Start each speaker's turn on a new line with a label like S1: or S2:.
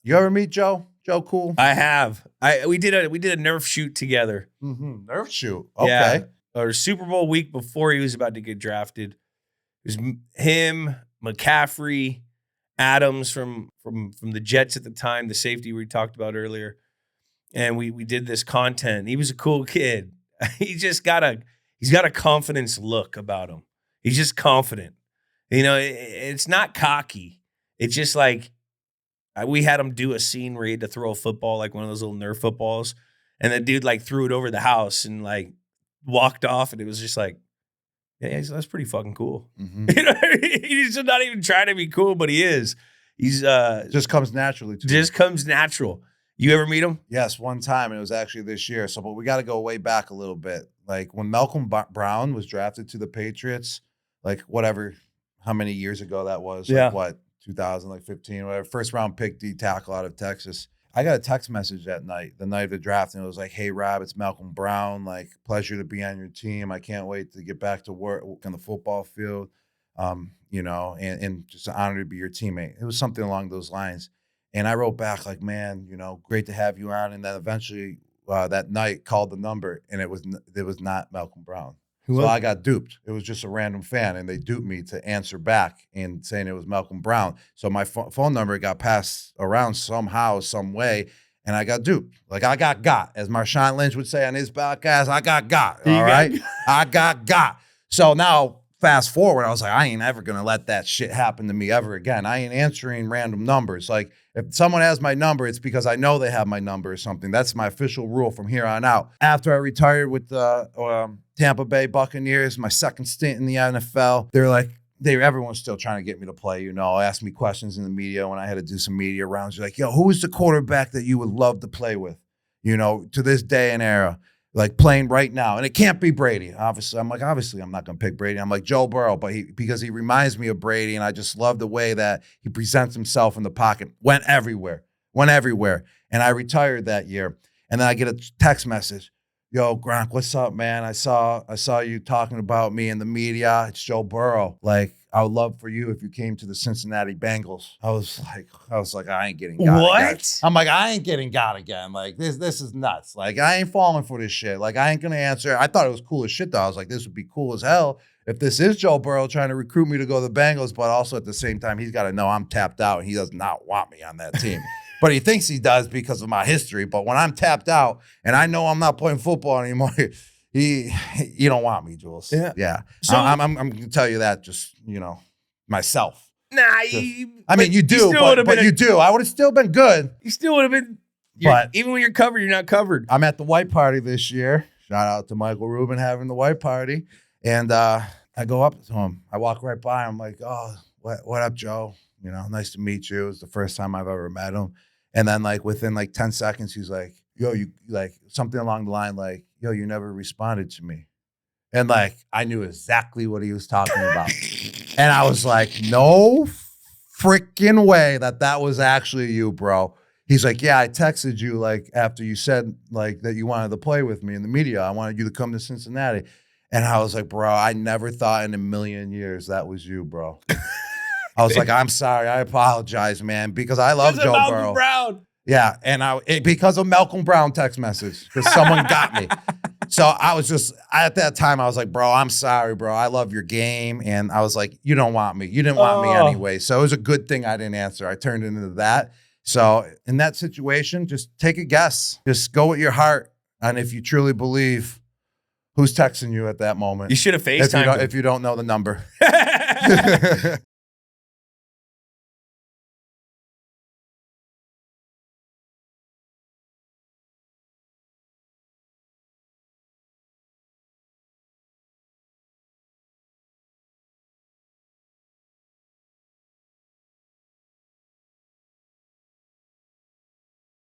S1: You ever meet Joe? Joe Cool?
S2: I have. We did a Nerf shoot together.
S1: Mm-hmm. Nerf shoot. Okay.
S2: Yeah. Or Super Bowl week before he was about to get drafted. It was him, McCaffrey, Adams from the Jets at the time, the safety we talked about earlier. And we did this content. He was a cool kid. He's got a confidence look about him. He's just confident. You know, it's not cocky. It's just like we had him do a scene where he had to throw a football, like one of those little Nerf footballs. And the dude like threw it over the house and like walked off. And it was just like, yeah, that's pretty fucking cool.
S1: Mm-hmm.
S2: You know, he's just not even trying to be cool, but he is. He's
S1: just comes naturally to
S2: just comes natural. You ever meet him?
S1: Yes, one time, and it was actually this year. So, but we got to go way back a little bit. Like when Malcolm Brown was drafted to the Patriots, like whatever, how many years ago that was?
S2: Yeah.
S1: Like what, 2015, whatever. First round pick D tackle out of Texas. I got a text message that night, the night of the draft, and it was like, "Hey Rob, it's Malcolm Brown. Like, pleasure to be on your team. I can't wait to get back to work on the football field. You know, and just an honor to be your teammate." It was something along those lines. And I wrote back like, "Man, you know, great to have you on." And then eventually that night called the number, and it was not Malcolm Brown. So I got duped. It was just a random fan, and they duped me to answer back and saying it was Malcolm Brown. So my phone number got passed around somehow, some way, and I got duped. Like I got, as Marshawn Lynch would say on his podcast, I got. All right, I got. So now, fast forward, I was like, I ain't ever gonna let that shit happen to me ever again. I ain't answering random numbers. Like if someone has my number, it's because I know they have my number or something. That's my official rule from here on out. After I retired with the Tampa Bay Buccaneers, my second stint in the NFL, everyone's still trying to get me to play, you know, ask me questions in the media when I had to do some media rounds. You're like, yo, who is the quarterback that you would love to play with? You know, to this day and era, like playing right now. And it can't be Brady. Obviously, I'm not going to pick Brady. I'm like Joe Burrow, but because he reminds me of Brady, and I just love the way that he presents himself in the pocket. Went everywhere. And I retired that year. And then I get a text message. Yo, Gronk, what's up, man? I saw you talking about me in the media. It's Joe Burrow. Like, I would love for you if you came to the Cincinnati Bengals. I was like, I ain't getting got
S2: what?
S1: again. I'm like, I ain't getting got again. Like, this is nuts. Like, I ain't falling for this shit. Like, I ain't gonna answer. I thought it was cool as shit, though. I was like, this would be cool as hell if this is Joe Burrow trying to recruit me to go to the Bengals, but also at the same time, he's got to know I'm tapped out and he does not want me on that team. But he thinks he does because of my history. But when I'm tapped out and I know I'm not playing football anymore, you don't want me, Jules. Yeah. So I'm going to tell you that just, you know, myself.
S2: Nah,
S1: I mean, you do, but you do. I would have still been good.
S2: You still would have been. But even when you're covered, you're not covered.
S1: I'm at the white party this year. Shout out to Michael Rubin having the white party. And I go up to him. I walk right by him. I'm like, oh, what up, Joe? You know, nice to meet you. It was the first time I've ever met him. And then like within like 10 seconds, he's like, yo, you like something along the line like, yo, you never responded to me. And like, I knew exactly what he was talking about. And I was like, no freaking way that was actually you, bro. He's like, yeah, I texted you like after you said like that you wanted to play with me in the media. I wanted you to come to Cincinnati. And I was like, bro, I never thought in a million years that was you, bro. I was like, I'm sorry. I apologize, man, because I love Joe Burrow.
S2: Brown.
S1: Yeah, and because of Malcolm Brown text message, because someone got me. So I was just, at that time, I was like, bro, I'm sorry, bro. I love your game. And I was like, you don't want me. You didn't want me anyway. So it was a good thing I didn't answer. I turned into that. So in that situation, just take a guess. Just go with your heart. And if you truly believe, who's texting you at that moment?
S2: You should have FaceTimed him.
S1: If you don't know the number.